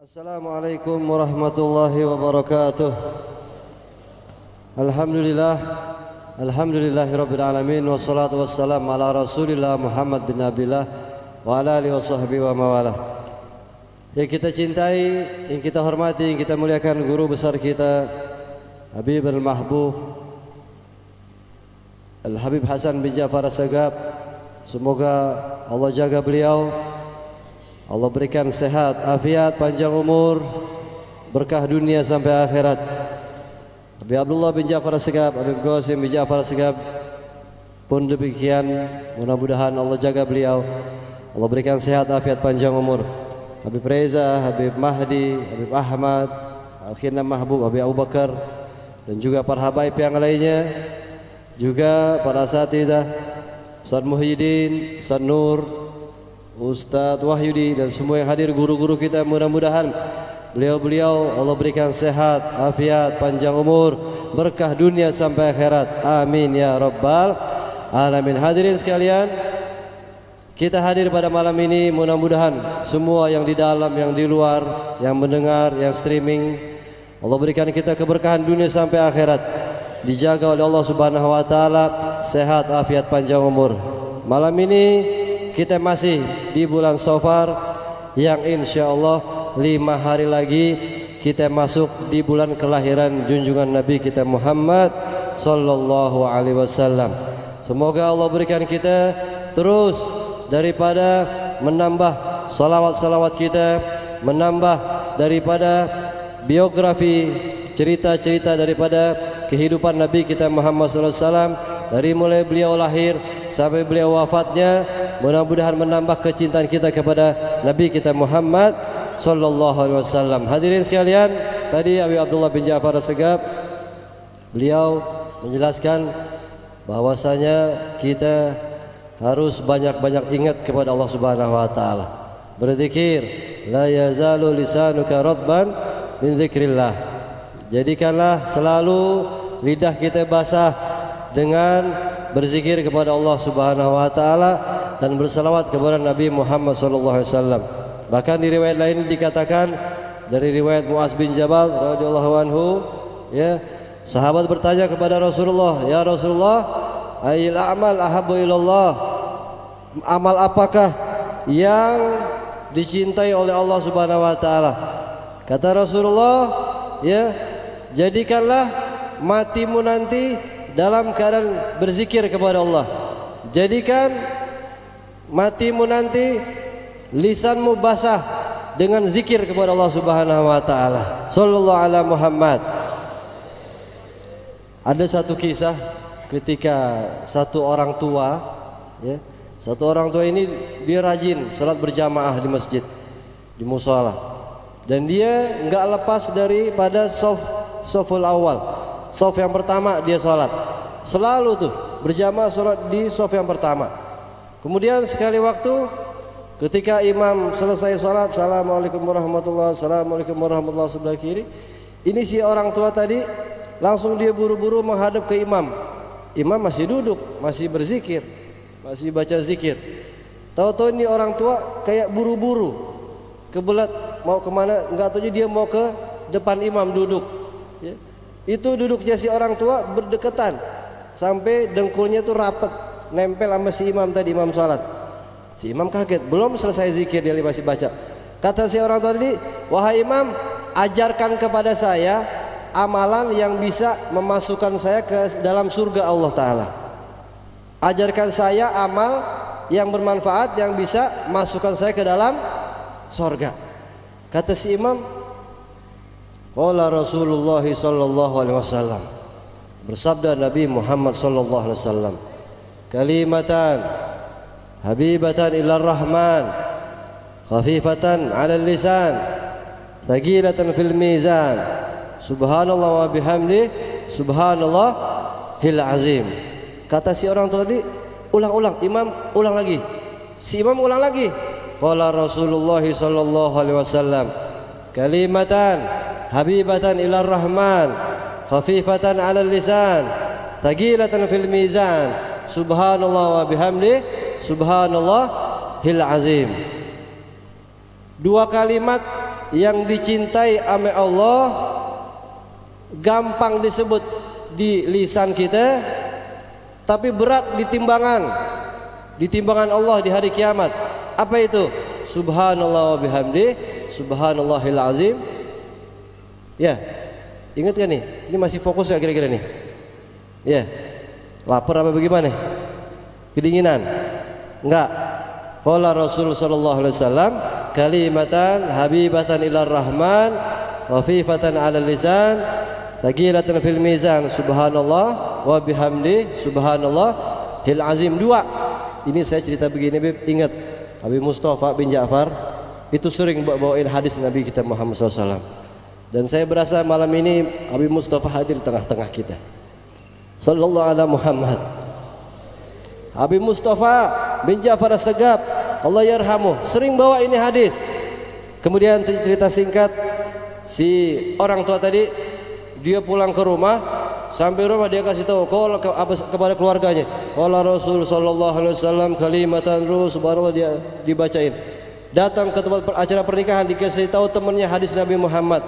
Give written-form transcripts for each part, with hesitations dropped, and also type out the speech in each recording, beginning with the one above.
Assalamualaikum warahmatullahi wabarakatuh. Alhamdulillahirabbil alamin wassalatu wassalamu ala Rasulillah Muhammad bin Abdillah wa ala alihi washabbihi wa mawalah. Yang kita cintai, yang kita hormati, yang kita muliakan guru besar kita Habib al-Mahbub Al-Habib Hasan bin Ja'far As-Sagab. Semoga Allah jaga beliau, Allah berikan sehat, afiat, panjang umur, berkah dunia sampai akhirat. Habib Abdullah bin Ja'far As-Sagab, Habib Qasim bin Ja'far As-Sagab pun demikian. Mudah-mudahan Allah jaga beliau, Allah berikan sehat, afiat, panjang umur. Habib Reza, Habib Mahdi, Habib Ahmad, Al-Khina Mahbub, Habib Abu Bakar, dan juga para habaib yang lainnya, juga para asatidzah, Ustaz Muhyiddin, Ustaz Nur, Ustaz Wahyudi, dan semua yang hadir, guru-guru kita. Mudah-mudahan beliau-beliau Allah berikan sehat, afiat, panjang umur, berkah dunia sampai akhirat. Amin ya rabbal alamin. Hadirin sekalian, kita hadir pada malam ini, mudah-mudahan semua yang di dalam, yang di luar, yang mendengar, yang streaming, Allah berikan kita keberkahan dunia sampai akhirat, dijaga oleh Allah Subhanahu wa taala, sehat, afiat, panjang umur. Malam ini kita masih di bulan Safar yang insyaallah 5 hari lagi kita masuk di bulan kelahiran junjungan Nabi kita Muhammad sallallahu alaihi wasallam. Semoga Allah berikan kita terus daripada menambah salawat-salawat kita, menambah daripada biografi, cerita-cerita daripada kehidupan Nabi kita Muhammad sallallahu alaihi wasallam, dari mulai beliau lahir sampai beliau wafatnya. Mudah-mudahan menambah kecintaan kita kepada Nabi kita Muhammad sallallahu alaihi wasallam. Hadirin sekalian, tadi Habib Abdullah bin Ja'far As-Sagab beliau menjelaskan bahwasanya kita harus banyak-banyak ingat kepada Allah Subhanahu wa taala. Berzikir, la yazalu lisanuka radban min zikrillah. Jadikanlah selalu lidah kita basah dengan berzikir kepada Allah Subhanahu wa taala dan bersalawat kepada Nabi Muhammad sallallahu alaihi wasallam. Bahkan di riwayat lain dikatakan dari riwayat Muaz bin Jabal radhiyallahu anhu, ya, sahabat bertanya kepada Rasulullah, "Ya Rasulullah, ayil a'mal ahabbu ilallah?" Amal apakah yang dicintai oleh Allah Subhanahu wa taala? Kata Rasulullah, ya, jadikanlah matimu nanti dalam keadaan berzikir kepada Allah. Jadikan matimu nanti lisanmu basah dengan zikir kepada Allah Subhanahu wa taala. Sallallahu ala Muhammad. Ada satu kisah ketika satu orang tua, ya, satu orang tua ini dia rajin salat berjamaah di masjid, di musala, dan dia enggak lepas daripada saful awal, saf yang pertama dia salat. Selalu tuh berjamaah salat di saf yang pertama. Kemudian sekali waktu ketika imam selesai salat, assalamualaikum warahmatullahi wabarakatuh, assalamualaikum warahmatullahi wabarakatuh, sebelah kiri, ini si orang tua tadi langsung dia buru-buru menghadap ke imam. Imam masih duduk, masih berzikir, masih baca zikir. Tahu-tahu ini orang tua kayak buru-buru kebelat mau kemana, enggak tahu dia mau ke depan imam duduk, ya. Itu duduknya si orang tua berdekatan sampai dengkulnya tuh rapet nempel sama si imam tadi, imam salat. Si imam kaget, belum selesai zikir dia masih baca. Kata si orang tua tadi, "Wahai imam, ajarkan kepada saya amalan yang bisa memasukkan saya ke dalam surga Allah taala. Ajarkan saya amal yang bermanfaat yang bisa masukkan saya ke dalam surga." Kata si imam, qala Rasulullah sallallahu alaihi wasallam, bersabda Nabi Muhammad sallallahu alaihi wasallam, kalimatan habibatan ilar rahman, khafifatan 'alal lisan, thaqilatan fil mizan, subhanallah wa bihamdi, subhanallahil azim. Kata si orang tadi, ulang-ulang, imam ulang lagi. Si imam ulang lagi. Qala Rasulullah sallallahu alaihi wasallam, kalimatan habibatan ilar rahman, khafifatan 'alal lisan, thaqilatan fil mizan, subhanallah wa bihamdi, subhanallahil azim. Dua kalimat yang dicintai ame Allah gampang disebut di lisan kita, tapi berat di timbangan Allah di hari kiamat. Apa itu? Subhanallah wa bihamdi, subhanallahil azim. Ya, ingat kan nih? Ini masih fokus ya kira-kira nih? Ya, lapar apa bagaimana? Kedinginan? Enggak. Qala Rasul sallallahu alaihi wasallam, kalimatan habibatan ilar rahman, khafifatan 'alal lisan, thaqilatan fil mizan, subhanallah wa bihamdi, subhanallahil azim. Dua. Ini saya cerita begini, Bib, ingat Habib Mustafa bin Ja'far itu sering bawain hadis Nabi kita Muhammad SAW. Dan saya berasa malam ini Habib Mustafa hadir di tengah-tengah kita. Sallallahu alaihi Muhammad. Habib Mustafa bin Ja'far As-Sagab, Allah yarhamu, sering bawa ini hadis. Kemudian cerita singkat, si orang tua tadi dia pulang ke rumah, sampai rumah dia kasih tahu kepada keluarganya. Qala Rasul sallallahu alaihi wasallam kalimatan ruh, subhanallah, dia dibacain. Datang ke tempat acara pernikahan dikasih tahu temannya hadis Nabi Muhammad.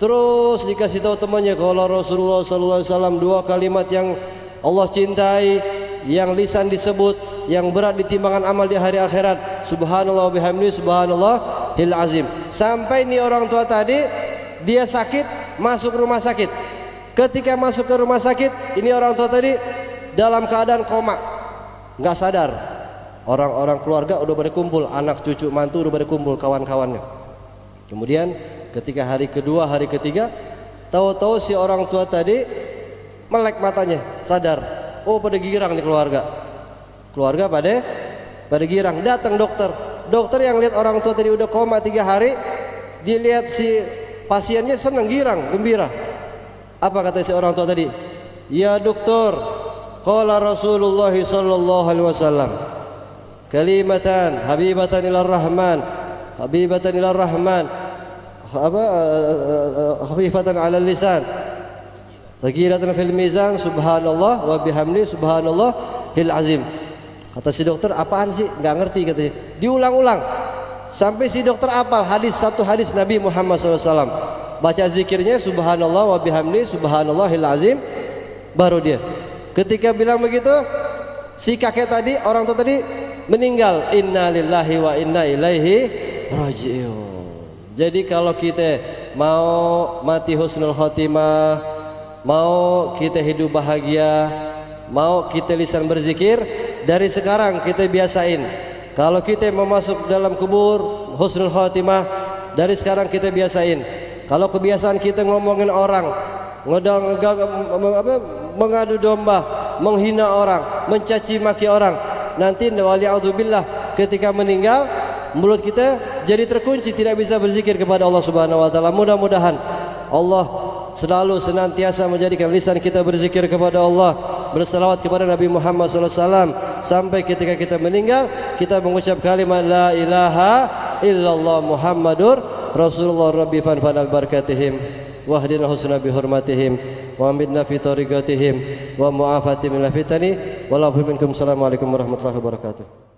Terus dikasih tahu temannya qala Rasulullah sallallahu alaihi wasallam, dua kalimat yang Allah cintai, yang lisan disebut, yang berat di timbangan amal di hari akhirat. Subhanallah wa bihamdi, subhanallahil azim. Sampai nih orang tua tadi dia sakit, masuk rumah sakit. Ketika masuk ke rumah sakit, ini orang tua tadi dalam keadaan koma, nggak sadar. Orang-orang keluarga udah pada kumpul, anak cucu mantu udah pada kumpul, kawan-kawannya. Kemudian ketika hari kedua, hari ketiga, tahu-tahu si orang tua tadi melek matanya, sadar. Oh, pada girang nih keluarga. Keluarga pada girang. Datang dokter. Dokter yang lihat orang tua tadi udah koma 3 hari, dilihat si pasiennya senang, girang, gembira. Apa kata si orang tua tadi? Ya dokter, qala Rasulullah sallallahu alaihi wasallam, kalimatan habibatan ilar rahman, habibatan ilar rahman, khafifatan 'alal lisan, thaqilatan fil mizan, subhanallah wa bihamdi, subhanallahil azim. Kata si dokter, apaan sih? Enggak ngerti katanya. Diulang-ulang sampai si dokter hafal satu hadis Nabi Muhammad SAW. Baca zikirnya subhanallah wa bihamdi, subhanallahil azim. Baru dia ketika bilang begitu, si kakek tadi, orang tua tadi meninggal. Inna lillahi wa inna ilaihi raji'un. Jadi kalau kita mau mati husnul khotimah, mau kita hidup bahagia, mau kita lisan berzikir, dari sekarang kita biasain. Kalau kita mau masuk dalam kubur husnul khotimah, dari sekarang kita biasain. Kalau kebiasaan kita ngomongin orang, mengadu domba, menghina orang, mencaci maki orang, nanti wali'udzubillah ketika meninggal mulut kita jadi terkunci, tidak bisa berzikir kepada Allah Subhanahu wa taala. Mudah-mudahan Allah selalu senantiasa menjadikan lisan kita berzikir kepada Allah, berselawat kepada Nabi Muhammad SAW, sampai ketika kita meninggal kita mengucap kalimat la ilaha illallah Muhammadur Rasulullah Rabbi fanfa'na bi barakatihim wahdina husna bi hurmatihim wa amidna fi tariqatihim wa mu'afatihim min fitani wa la minkum. Assalamualaikum warahmatullahi wabarakatuh.